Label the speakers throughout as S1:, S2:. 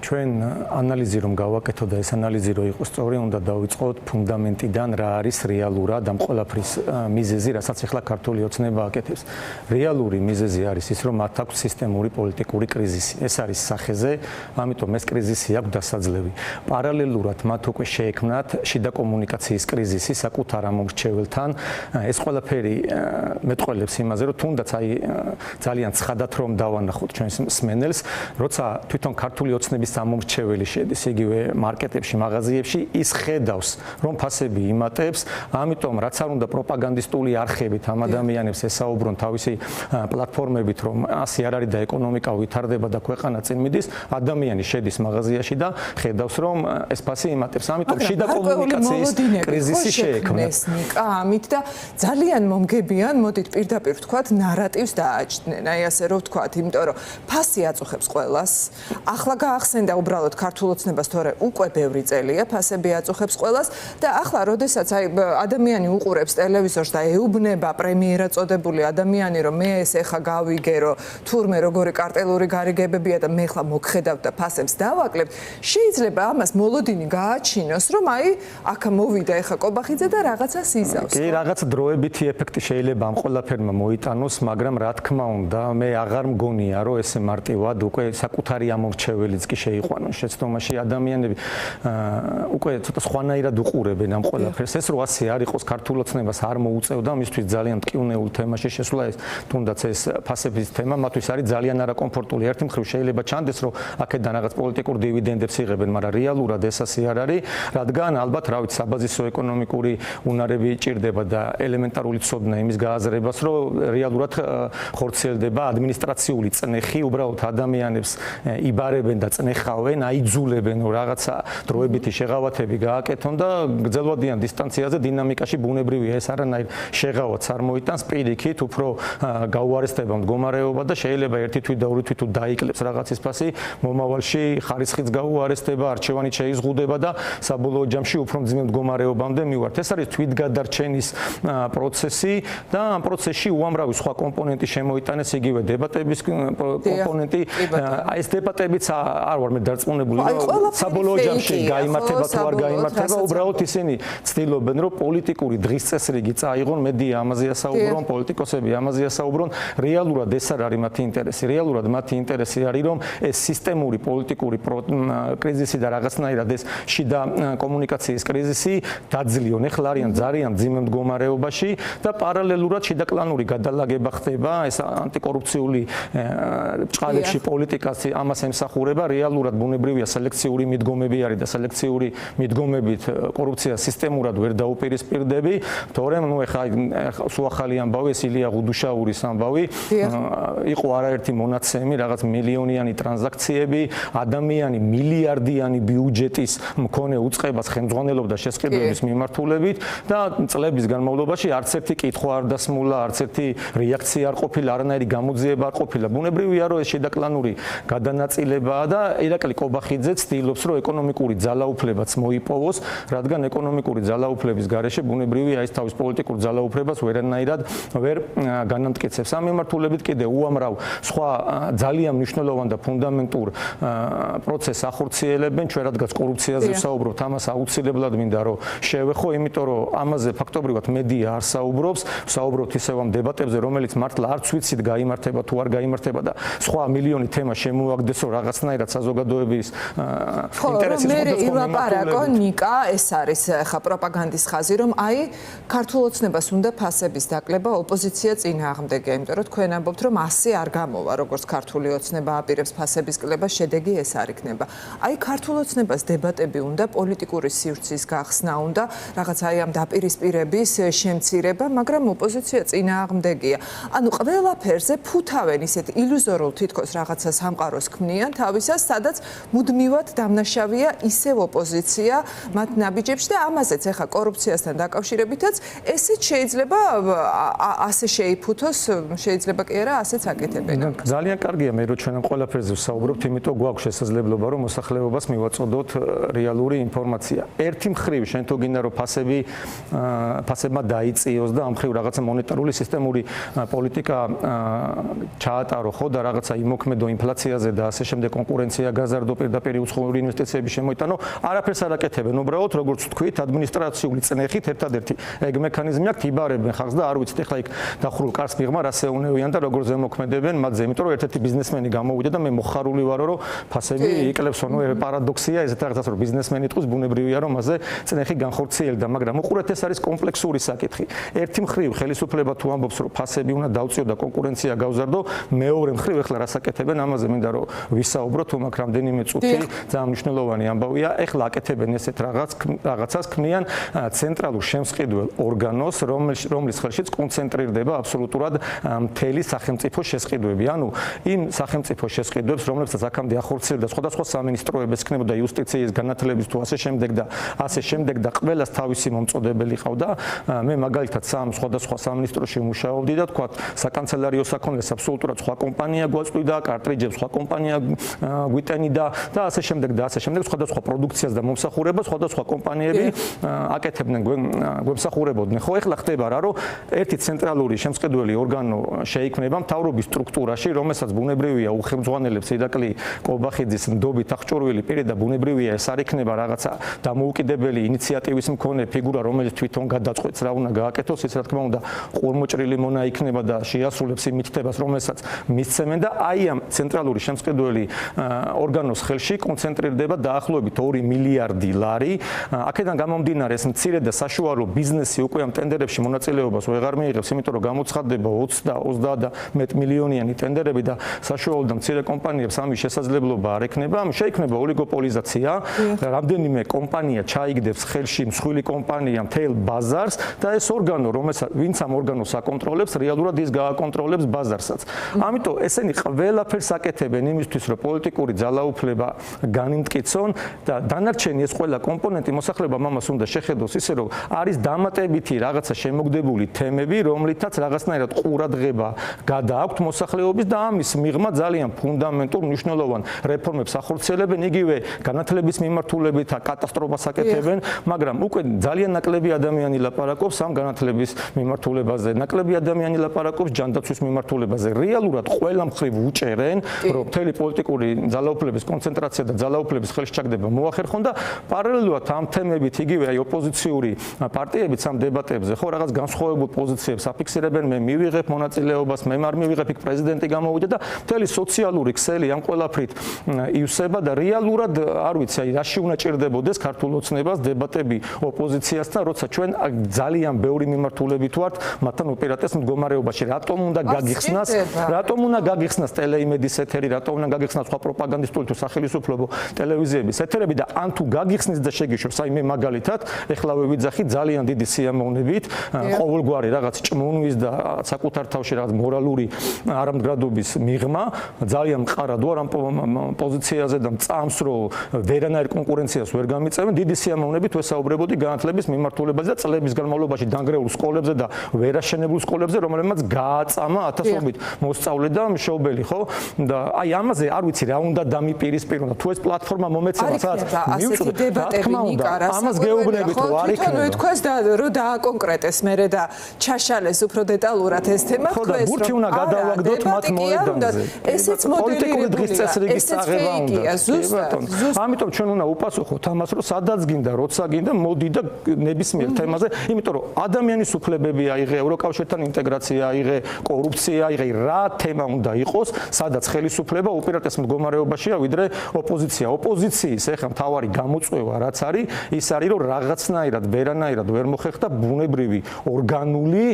S1: ჩვენ ანალიზი რომ გავაკეთოთ და ეს ანალიზი რო იყოს სწორი, უნდა დავიწყოთ ფუნდამენტიდან რა არის რეალურად ამ ყველაფრის მიზეზი, რასაც ახლა ქართული ოცნება აკეთებს. რეალური მიზეზი არის ის, რომ მათ აქვს სისტემური პოლიტიკური კრიზისი. ეს არის სახეზე, ამიტომ ეს კრიზისი აქვს დასაძლევი. პარალელურად მათ უკვე შეექმნათ შიდა კომუნიკაციის კრიზისი საკუთარ ამომრჩეველთან. ეს ყველაფერი მეტყველებს იმაზე, რომ თუნდაც ძალიან ცხადად რომ დავანახოთ ჩვენს მსმენელს, როცა თვითონ ქართული ოცნების ამომრჩეველი შედის იგივე მარკეტებში, მაღაზიებში, ის ხედავს, რომ ფასები იმატებს, ამიტომ რაც არ უნდა პროპაგანდისტული არხებით ამ ადამიანებს ესაუბრონ თავისი პლატფორმებით, რომ ასე არ არის და ეკონომიკა ვითარდება და ქვეყანა წინ მიდის, ადამიანი შედის მაღაზიაში და ხედავს, რომ ეს ფასი იმატებს. ამიტომ შიდა კომუნიკაციის კრიზისი შეექმნეს.
S2: ამით და ძალიან მომგებიან, მოდით პირდაპირ ვთქვათ, ნარატივს დააჭდნენ. აი ასე რომ ვთქვათ, იმიტომ რომ ფასი აწუხებს ყველას. ახლა გაახსენდა უბრალოდ ქართულ ოცნებას, თორე უკვე ბევრი წელია ფასები აწუხებს ყველას და ახლა როდესაც აი ადამიანი უყურებს ტელევიზორს და ეუბნება პრემიერა წოდებული ადამიანი, რომ მე ეს ეხა გავიგე, რომ თურმე როგორი კარტელური გარიგებებია და მე ხლა მოგხედავ და ფასებს დავაკლებთ, შეიძლება ამას მოლოდინი გააჩინოს, რომ აი აქ მოვიდა ეხა კობახიძე და რაღაცას იზავს.
S1: კი, რაღაც დროებითი ეფექტი შეიძლება ამ ყველაფერმა მოიტანოს, მაგრამ რა თქმა უნდა, მე აღარ მგონია, რომ ესე მარტივად უკვე საკუთარი ამორჩეველიც კი შეიყვანონ შეცდომაში ადამიანები უკვე ცოტა სხვანაირად უყურებენ ამ ყველაფერს. ეს რო ასე არ იყოს, ქართულ ოცნებას არ მოუწევდა მისთვის ძალიან მტკივნეულ თემაში შესვლა, ეს თუნდაც ეს ფასების თემა მათთვის არის ძალიან არაკომფორტული. ერთი მხრივ შეიძლება ჩანდეს, რომ აქედან რაღაც პოლიტიკურ დივიდენდებს იღებენ, მაგრამ რეალურად ეს ასე არ არის, რადგან ალბათ რა ვიცი, საბაზისო ეკონომიკური უნარები ჭირდება და ელემენტარული ცოდნა იმის გააზრებას, რომ რეალურად ხორციელდება ადმინისტრაციული წნეხი, უბრალოდ ადამიანებს იბარებენ და წნეხავენ, აიძულებენ რაღაცა დროებითი შეღავათები გააკეთონ და გრძელვადიან დისტანციაზე დინამიკაში ბუნებრივია ეს არანაირ შეღავათს არ მოიტანს, პირიქით უფრო გაუარესდება მდგომარეობა და შეიძლება ერთი თვით და ორი თვით თუ დაიკლებს რაღაცის ფასი, მომავალში ხარისხიც გაუარესდება, არჩევანით შეიზღუდება და საბოლოო ჯამში უფრო მძიმე მდგომარეობამდე მივართ. ეს არის თვითგადარჩენის პროცესი და ამ პროცესში უამრავი სხვა კომპონენტი შემოიტანეს, იგივე დებატების კომპონენტი. აი ეს დებატებიც არ ვარ მე დარწმუნებული, რომ საბოლოო ჯამში გაიმართება თუ არ გაიმართება, უბრალოდ ისინი ცდილობენ, რომ პოლიტიკური დღის წესრიგი წაიღონ, მედია ამაზე ასაუბრონ, პოლიტიკოსები ამაზე ასაუბრონ, რეალურად ეს არ არის მათი ინტერესი. რეალურად მათი ინტერესი არის, რომ ეს სისტემური პოლიტიკური კრიზისი და რაღაცნაირად ეს შიდა კომუნიკაციის კრიზისი დაძლიონ. ეხლა არიან ძალიან მძიმე მდგომარეობაში და პარალელურად შიდა კლანური გადალაგება ხდება, ეს ანტიკორუფციული ჭყალებში პოლიტიკას ამას ემსახურება, რეალურად ბუნებრივია სელექციური მიდგომები არის და სელექციური მიდგომებით კორუფცია სისტემურად ვერ დაუპირისპირდები, თორემ ნუ ეხლა სულ ახალი ამბავი, ეს ილია ღუდუშაურის ამბავი, იყო არაერთი მონაცემი, რაღაც მილიონიანი ტრანზაქციები, ადამიანი მილიარდიანი ბიუჯეტის მქონე უწყებას ხელმძღვანელობდა შესყიდვების მიმართულებით და წლების განმავლობაში არც ერთი კითხვა არ დასმულა, არც ერთი რეაქცია არ ყოფილა, არანაირი გამოძიება არ ყოფილა. ბუნებრივია, რომ ეს შედაკლანური გადანაწილებაა და ირაკლი კობახიძე ცდილობს, რომ ეკონომიკური ძალაუფლებაც მოიპოვოს, რადგან ეკონომიკური ძალაუფლების გარეშე ბუნებრივია ის თავის პოლიტიკურ ძალაუფლებას ვერანაირად ვერ განამტკიცებს. ამ მიმართულებით კიდე უამრავ სხვა ძალიან მნიშვნელოვან და ფუნდამენტურ პროცესს ახორციელებენ. ჩვენ რადგან კორუფციაზე ვსაუბრობთ, ამას აუცილებლად მინდა რომ შევეხო, იმიტომ რომ ამაზე ფაქტობრივად მედია არ საუბრობს, ვსაუბრობთ ისევ ამ დებატებზე, რომელიც მართლა არც ვიცით გაიმართება თუ არ გაიმართება და სხვა მილიონი თემა შემოაგდეს, რომ რაღაცნაირად საზოგადოების ინტერესის
S2: ილაპარაკო ნიკა, ეს არის ხა პროპაგანდის ხაზი, რომ აი ქართულ ოცნებას უნდა ფასების დაკლება ოპოზიცია წინააღმდეგია, იმიტომ რომ თქვენ ამბობთ, რომ ასე არ გამოვა, როგორც ქართული ოცნება აპირებს ფასების კლებას, შედეგი ეს არ იქნება. აი ქართულ ოცნებას დებატები უნდა, პოლიტიკური სივრცის გახსნა უნდა, რაღაც აი ამ დაპირისპირების შემცირება, მაგრამ ოპოზიცია წინააღმდეგია. ანუ ყველაფერზე ფუთავენ ისეთ ილუზორულ თითქოს რაღაცა სამყაროს ქმნიან თავისას, სადაც მუდმივად დამნაშავია ისევ ოპოზიცია მათ ნაბიჯებში და ამაზეც ახლა კორუფციასთან დაკავშირებითაც ესეც შეიძლება ასე შეიფუთოს, შეიძლება კი არა ასეც აკეთებენ.
S1: ძალიან კარგია მე რომ ჩვენ ამ ყველაფერზე ვსაუბრობთ, იმიტომ გვაქვს შესაძლებლობა რომ მოსახლეობას მივაწოდოთ რეალური ინფორმაცია. ერთი მხრივ შენ თუ გინდა რომ ფასებმა დაიწიოს და ამ მხრივ რაღაცა მონეტარული სისტემური პოლიტიკა ჩაატარო ხო და რაღაცა იმოქმედო ინფლაციაზე და ასე შემდეგ კონკურენცია გაზარდო პირდაპირ უცხოური ინვესტიციები შემოიტანო, არაფერს არ აკეთებენ. უბრალოდ როგორც ვთქვით, ადმინისტრაციული წნეხით ერთადერთი ეგ მექანიზმი აქვს, იბარებენ ხალხს და არ ვიცით ახლა იქ დახურულ კარს მიღმა რა შეუნევიან და როგორ ზემოქმედებენ მათზე, იმიტომ რომ ერთ-ერთი ბიზნესმენი გამოვიდა და მე მოხარული ვარო, რომ ფასები იკლებსო. პარადოქსია ესეთ რაღაცას, რომ ბიზნესმენი ტყვის ბუნებრივია, რომ მასზე წნეხი განხორციელდა, მაგრამ უყურეთ ეს არის კომპლექსური საკითხი. ერთი მხრივ ხელისუფლება თუ ამბობს, რომ ფასები უნდა დავწიო და კონკურენცია გავზარდო, მეორე მხრივ ეხლა რას აკეთებენ, ამაზე მინდა რომ ვისაუბროთ, თუ მაქვს რამდენიმე წუთი, ძალიან მნიშვნელოვანი ამბავია. ეხლა აკეთებენ ესეთ რაღაცას, ქმნიან ცენტრალურ შემსყიდველ ორგანოს, რომლის ხელშიც კონცენტრირდება აბსოლუტურად მთელი სახელმწიფო შესყიდვები. ანუ იმ სახელმწიფო შესყიდვებს, რომლებსაც აქამდე ახორციელებდა სხვადასხვა სამინისტროებს, ქნებოდა იუსტიციის, განათლების თუ ასე შემდეგ და ყველას თავისი მომწოდებელი ყავდა. მე მაგალითად სამ სხვადასხვა სამინისტროში მუშაობდი და თქვა საკანცელერიო საქონლებს აბსოლუტურად სხვა კომპანია გვაწვდიდა, კარტრიჯებს სხვა კომპანია გვიტენიდა და ასე შემდეგ სხვადასხვა პროდუქციას და მომსახურებას სხვადასხვა კომპანიები აკეთებდნენ, გვემსახურებოდნენ. ხო, ეხლა ხდება რა, რომ ერთი ცენტრალური შემსყიდველი ორგანო შეიქმნება მთავრობის სტრუქტურაში, რომელსაც ბუნებრივია უხელმძღვანელებს ირაკლი კობახიძის ნდობით აღჭურვილი პირი და ბუნებრივია ეს არ იქნება რაღაცა დამოუკიდებელი ინიციატივის მქონე ფიგურა, რომელიც თვითონ გადაწყვეტს რა უნდა გააკეთოს, ის რა თქმა უნდა ყურმოჭრილი მონა იქნება და შეასრულებს იმ მითითებას, რომელსაც მისცემენ და აი ამ ცენტრალური შემსყიდველი ორგანოს ხელში კონცენტრირდება დაახლოებით 2 მილიარდი ლარი. აქედან გამომდინარე ეს მცირე და საშუალო ბიზნესი უკვე ამ ტენდერებში მონაწილეობას ვეღარ მიიღებს, იმიტომ რომ გამოცხადდება 20 და მეტ მილიონიანი ტენდერები და საშუალო და მცირე კომპანიებს ამის შესაძლებლობა არ ექნება, შეიქმნება ოლიგოპოლიზაცია, რამდენიმე კომპანია ჩაიგდებს ხელში მსხვილი კომპანია მთელ ბაზარს და ეს ორგანო, ვინც ამ ორგანოს აკონტროლებს, რეალურად ის გააკონტროლებს ბაზარსაც. ამიტომ ესენი ყველაფერს აკეთებენ იმისთვის, რომ პოლიტიკური ძალაუფლება განიმტკიცონ და დანარჩენი ეს ყველა კომპონენტი მოსახლეობამ ამას უნდა შეხედოს ისე, რომ არის დამატებითი რაღაცა შემოგდებული თემები, რომლითაც რაღაცნაირად ყურადღება გადააქვთ მოსახლეობის და ამის მიღმა ძალიან ფუნდამენტურ მნიშვნელოვან რეფორმებს ახორციელებენ, იგივე განათლების მიმართულებით კატასტროფას აკეთებენ, მაგრამ უკვე ძალიან ნაკლები ადამიანი ლაპარაკობს ამ განათლების მიმართულებაზე, ნაკლები ადამიანი ლაპარაკობს ჯანდაცვის მიმართულებაზე. რეალურად ყველა მხრივ უჭერენ, რომ მთელი პოლიტიკური ძალაუფლების კონცენტრაცია და ძალაუფლების ხელშეჩაგდება მოახერხონ და პარალელურად ამ თემებით იგივე აი ოპოზიციური პარტიებიც ამ დებატებზე ხო რაღაც განსხვავებულ პოზიციებს აფიქსირებენ, მე მივიღებ მონაწილეობას, მე არ მივიღებ, იქ პრეზიდენტი გამოვიდა და მთელი სოციალური ქსელი ამ ყველაფრით ივსება და რეალურად არ ვიცი აი რაში უნდა ჭირდებოდეს ქართულ ოცნებას დებატები ოპოზიციასთან, როცა ჩვენ ძალიან ბევრი მიმართულებით ვართ მათთან ოპერატეს მდგომარეობაში. რატომ უნდა გაგიხსნას ტელეიმედის ეთერი, რატომ უნდა გაგიხსნას სხვა პროპაგანდისტული თუ სახელმწიფო ტელევიზიების ეთერები და ან თუ გაგიხსნის და შეგიშვებს, აი მე მაგალითად ეხლავე ვიძახი ძალიან დიდი სიამოვნებით ყოველგვარი რაღაც ჭმუნვის და საკუთარ თავში რაღაც მორალური არამდგრადობის მიღმა, ძალიან მყარად ვარ ამ პოზიციაზე და მწამს რომ ვერანაირ კონკურენციას ვერ გამიწევენ, დიდი სიამოვნებით ვესაუბრებოდი განათლების მიმართულებაზე და წლების განმავლობაში დანგრეულ სკოლებზე და ვერაშენებულ სკოლებზე, რომელმაც გააწამა ათასობით მოსწავლე და მშობელი, ხო? და აი ამაზე არ ვიცი რა უნდა დამიპირისპირო და თუ ეს პლატფორმა მომეცემა სადაც
S2: ასეთი დებატები ნიკარას
S1: ამას გეუბნებით რომ არ იქნება.
S2: თვითონ თქვენს და რომ დააკონკრეტეს მერე და ჩაშალეს უფრო დეტალურად ეს თემა
S1: თქვენს რომ ბურთი უნდა გადავაგდოთ მათ მოედანზე.
S2: ესეც მოდელირებული დღის
S1: წესრიგის წაღება უნდა. ამიტომ ჩვენ უნდა უპასუხოთ ამას, რომ სადაც გინდა, როცა გინდა, მოდი და ნებისმიერ თემაზე, იმიტომ რომ ადამიანის უფლებები აიღე, ევროკავშირთან ინტეგრაცია აიღე, კორუფცია აიღე, რა თემა უნდა იყოს, სადაც ხელისუფლება უპირატეს მდგომარეობაშია, ვიდრე ოპოზიცია. ოპოზიციის ეხლა მთავარი გამოწვევა რაც არის, ის არის რომ რაღაცნაირად ვერანაირად ვერ მოხერხდა ბუნებრივი ორგანული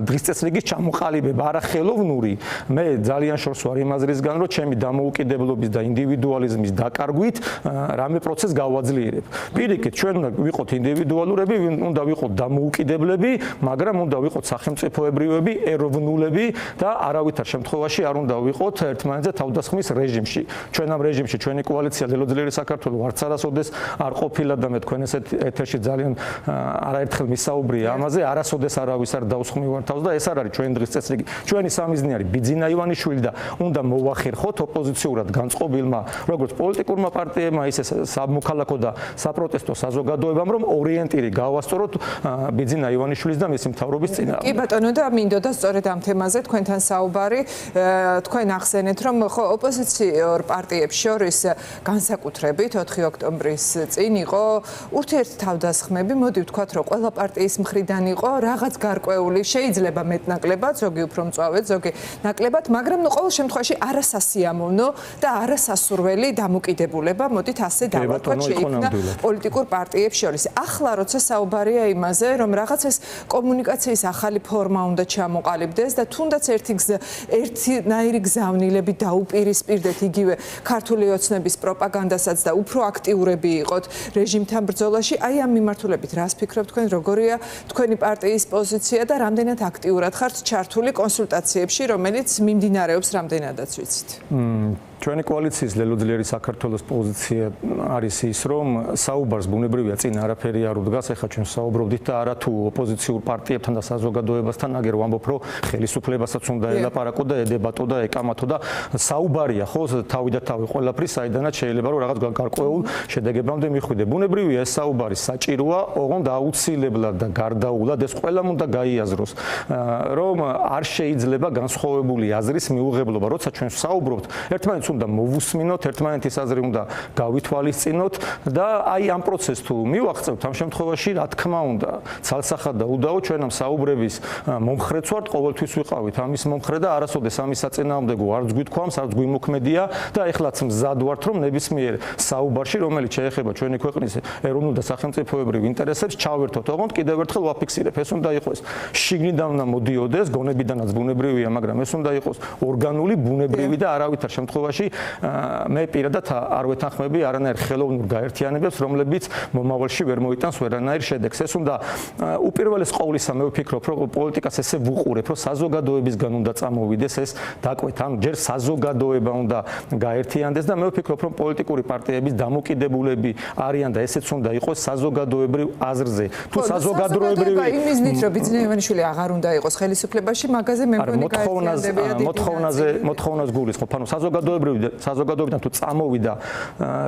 S1: დღის წესრიგის ჩამოყალიბება, არა ხელოვნური. მე ძალიან შორს ვარ იმ აზრისგან, რომ ჩემი დამოუკიდებლობის და ინდივიდუალიზმის დაკარგვით რამე პროცესს გავაძლიერებ. პირიქით, ჩვენ უნდა ვიყოთ ინდივიდუალურები, უნდა ვიყოთ დამოუკიდებლები, მაგრამ უნდა ვიყოთ სახელმწიფოებრივები, ეროვნულები და არავითარ შემთხვევაში არ უნდა ვიყოთ ერთმანეთზე თავდასხმის რეჟიმში. ჩვენ ამ რეჟიმში ჩვენი კოალიცია ლელოძლიერი საქართველო არც არასოდეს არ ყოფილა და მე თქვენ ესეთ ეთერში ძალიან არაერთხელ მისაუბრია ამაზე, არასოდეს არავის არ დაუსხმევარ თავს და ეს არ არის ჩვენი დღის წესრიგი. ჩვენი სამიზნე არის ბიძინა ივანიშვილი და უნდა მოვახერხოთ ოპოზიციურად განწყობილმა როგორც პოლიტიკურმა პარტიებმა, ისე სამოქალაქო და საპროტესტო საზოგადოებამ, რომ ორიენტირი გავასწოროთ ბიძინა ივანიშვილის და მისი მთავრობის წინააღმდეგ.
S2: კი ბატონო და მინდოდა სწორედ ამ თემაზე თქვენთან საუბარი. თქვენ ახსენეთ, რომ ხო ოპოზიციურ პარტიებს შორის განსაკუთრებით 4 ოქტომბრის წინ იყო ურთიერთთავდასხმები, მოდი ვთქვათ, რომ ყველა პარტიის მხრიდან იყო რაღაც გარკვეული, შეიძლება მეტნაკლებად, ზოგი უფრო მწვავედ, ზოგი ნაკლებად, მაგრამ ყოველ შემთხვევაში არასასიამოვნო და არასასურველი დამოკიდებულება, მოდით ასე დავარქვათ, შეიქმნა პოლიტიკურ პარტიებს შორის. ახლა როცა საუბარია იმაზე, რომ რაღაც ეს კომუნიკაციის ახალი ფორმა უნდა ჩამოყალიბდეს და თუნდაც ერთნაირი გზავნილები დაუპირისპირდეთ იგივე ქართული ოცნების პროპაგანდასაც და უფრო აქტიურები იყოთ რეჟიმთან ბრძოლაში, აი ამ მიმართულებით რას ფიქრობთ თქვენ, როგორია თქვენი პარტიის პოზიცია და რამდენად აქტიურად ხართ ჩართული კონსულტაციებში, რომელიც მიმდინარეობს რამდენადაც ვიცით?
S1: ჩვენი კოალიციის ლელოძლიერი საქართველოს პოზიცია არის ის, რომ საუბარს ბუნებრივია წინ არაფერი არ უდგას, ეხლა ჩვენ საუბრობდით და არა თუ ოპოზიციურ პარტიებთან და საზოგადოებასთან, აგერ ვამბობ, რომ ხელისუფლებასაც უნდა ელაპარაკო და ედებატო და ეკამათო და საუბარია, ხო, თავი და თავი ყველაფრის, საიდანაც შეიძლება რომ რაღაც გარკვეულ შედეგებამდე მიხვიდე. ბუნებრივია ეს საუბარი საჭიროა, ოღონდ აუცილებლად და გარდაულად ეს ყველამ უნდა გაიაზროს, რომ არ შეიძლება განსხვავებული აზრის მიუღებლობა, როცა ჩვენ საუბრობთ, ერთმანეთს უნდა მოვუსმინოთ, ერთმანეთის აზრი უნდა გავითვალისწინოთ და აი ამ პროცესს თუ მივახცევთ, ამ შემთხვევაში რა თქმა უნდა, ცალსახად და უდაო ჩვენ ამ საუბრების მომხრეც ვართ, ყოველთვის ვიყავით ამის მომხრე და არასოდეს ამის საწინააღმდეგო არც გვითქვამს, არც გვიმოქმედია და ეხლაც მზად ვართ, რომ ნებისმიერ საუბარში, რომელიც შეეხება ჩვენი ქვეყნის ეროვნულ და სახელმწიფოებრივ ინტერესებს, ჩავერთოთ. ოღონდ კიდევ ერთხელ ვაფიქსირებ, ეს უნდა იყოს შიგნიდან უნდა მოდიოდეს, გონებიდანაც ბუნებრივია, მაგრამ ეს უნდა იყოს ორგანული, ბუნებრივი და არავითარ შემთხვევაში მე პირადად არ ვეთანხმები არანაირ ხელოვნურ გაერთიანებებს, რომლებიც მომავალში ვერ მოიტანს ვერანაირ შედეგს. ეს უნდა უპირველეს ყოვლისა მე ვფიქრობ, რომ პოლიტიკას ესე ვუყურებ, რომ საზოგადოებისგან უნდა წამოვიდეს ეს დაკვეთ, ანუ ჯერ საზოგადოება უნდა გაერთიანდეს და მე ვფიქრობ, რომ პოლიტიკური პარტიების დამოკიდებულები არიან და ესეც უნდა იყოს საზოგადოებრივ აზრზე. თუ საზოგადოებრივი
S2: იმიზნით, რომ ბიძინა ივანიშვილი აღარ უნდა იყოს ხელისუფლებაში, მაგაზე მე მგონი
S1: გაერთიანდებიან მოთხოვნას გულისხმობ, ანუ საზოგადოებიდან თუ წამოვიდა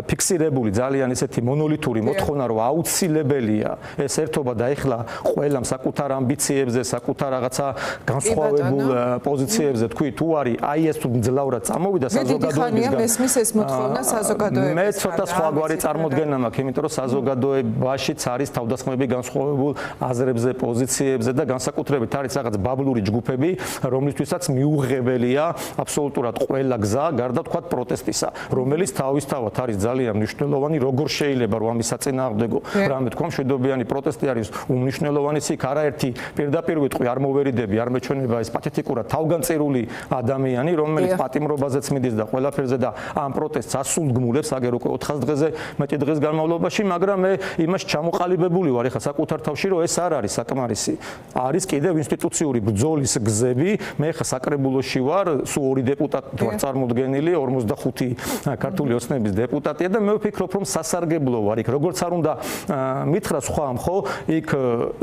S1: ფიქსირებული ძალიან ესეთი მონოლითური მოთხოვნა, რომ აუცილებელია ეს ერთობა და ეხლა ყველამ საკუთარ ამბიციებზე, საკუთარ რაღაცა განსხვავებულ პოზიციებზე თქვი, თუ არის აი ეს თუ ძლავრად წამოვიდა საზოგადოებისგან.
S2: მესმის ეს მოთხოვნა საზოგადოებისგან.
S1: მე ცოტა სხვაგვარი წარმოდგენა მაქვს, იმიტომ რომ საზოგადოებაშიც არის თავდასხმები განსხვავებულ აზრებზე, პოზიციებზე და განსაკუთრებით არის რაღაც ბაბლური ჯგუფები, რომლისთვისაც მიუღებელია აბსოლუტურად ყველა გზა, გარდა თქვათ პროტესტისა, რომელიც თავისთავად არის ძალიან მნიშვნელოვანი, როგორ შეიძლება რომ ამის საწინააღმდეგო რამე თქვა მშვიდობიანი პროტესტი არის უმნიშვნელოვანი, იქ არაერთი პირდაპირ ვიტყვი არ მოვერიდები, არ მეჩვენება ეს პათეტიკურად თავგანწირული ადამიანი, რომელიც პატიმრობაზეც მიდის და ყველაფერზე და ამ პროტესტს ასულგმულებს, აგერ უკვე 400 დღეზე მეტი დღის განმავლობაში, მაგრამ მე იმას ჩამოყალიბებული ვარ ეხლა საკუთარ თავში, რომ ეს არ არის საკმარისი. არის კიდევ ინსტიტუციური ბრძოლის გზები, მე ეხლა საკრებულოში ვარ, სულ 2 დეპუტატი ვარ წარმოდგენილი, 45 ქართული ოცნების დეპუტატია და მე ვფიქრობ, რომ სასარგებლო ვარ იქ, როგორც არ უნდა მითხრა სხვამ, ხო, იქ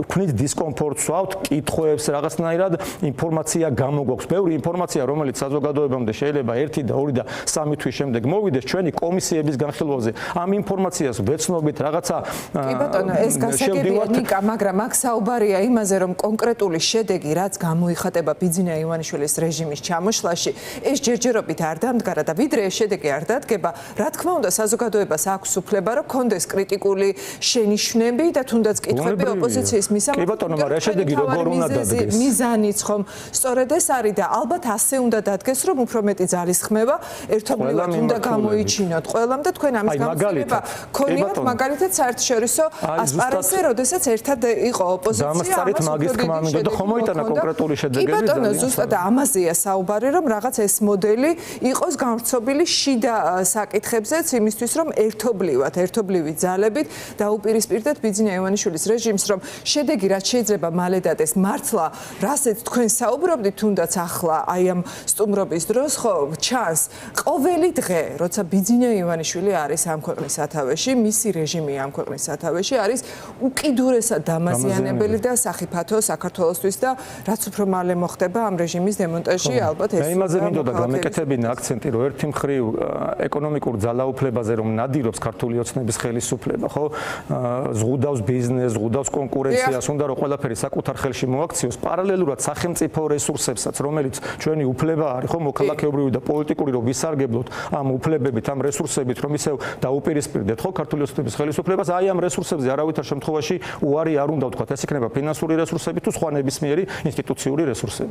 S1: ვქნით დისკომფორტს ვავთ, კითხვებს, რაღაცნაირად ინფორმაცია გამოგვაქვს, ბევრი ინფორმაცია, რომელიც საზოგადოებამდე შეიძლება 1 და 2 და 3 თვის შემდეგ მოვიდეს ჩვენი კომისიების განხილვაზე. ამ ინფორმაციას ვეცნობით რაღაცა
S2: კი ბატონო, ეს გასაგებია ნიკა, მაგრამ აქ საუბარია იმაზე, რომ კონკრეტული შედეგი, რაც გამოიხატება ბიძინა ივანიშვილის რეჟიმის ჩამოშლაში, ეს ჯერჯერობით არ დამდგარა და ვიდრე ეს შედეგი არ დადგება, რა თქმა უნდა, საზოგადოებას აქვს უფლება, რომ კონდეს კრიტიკული შენიშვნები და თუნდაც კითხვები ოპოზიციის მისამართი.
S1: კი ბატონო, მაგრამ შედეგი როგორ უნდა დადგეს?
S2: მიზანიც ხომ სწორედ ეს არის და ალბათ ასე უნდა დადგეს, რომ უფრო მეტი ძალისხმევა ერთობლივად უნდა გამოიჩინოთ ყველამ და თქვენ ამის გამოცდილება ქონიათ მაგალითად საერთაშორისო ასპარესზე, როდესაც ერთად იყო ოპოზიცია.
S1: დამსწრით მაგის თქმა მინდა და ხომ მოიტანა კონკრეტული შედეგები.
S2: კი ბატონო, ზუსტად ამაზეა საუბარი, რომ რაღაც ეს მოდელი იყოს გავრცობილი შიდა საკითხებზეც იმისთვის, რომ ერთობლივი ძალებით დაუპირისპირდეთ ბიძინა ივანიშვილის რეჟიმს, რომ შედეგი რაც შეიძლება მალე დადდეს. მართლა, რასაც თქვენ საუბრობდით, თუნდაც ახლა აი ამ სტუმრობის დროს, ხო, ჩანს ყოველი დღე, როცა ბიძინა ივანიშვილი არის ამ ქვეყნის სათავეში, მისი რეჟიმი ამ ქვეყნის სათავეში არის უკიდურესად დამაზიანებელი და სახიფათო საქართველოსთვის და რაც უფრო მალე მოხდება ამ რეჟიმის დემონტაჟი, ალბათ ეს
S1: მე იმაზე მინდოდა გამეკეთებინა აქცენტი, რომ ერთი მხრივ ეკონომიკურ ძალაუფლებაზე რომ ნადირობს ქართული ოცნების ხელისუფლება, ხო? ზღუდავს ბიზნესს, ზღუდავს კონკურენციას, უნდა რომ ყველაფერი საკუთარ ხელში მოაქციოს, პარალელურად სახელმწიფო რესურსებსაც, რომელიც ჩვენი უფლება არის, ხო, მოქალაქეობრივი და პოლიტიკური, რომ ვისარგებლოთ ამ უფლებებით, ამ რესურსებით, რომ ისევ დაუპირისპირდეთ, ხო, ქართული ოცნების ხელისუფლებას, აი ამ რესურსებზე არავითარ შემთხვევაში უარი არ უნდა ვთქვათ, ეს იქნება ფინანსური რესურსები თუ სხვა ნებისმიერი ინსტიტუციური რესურსები.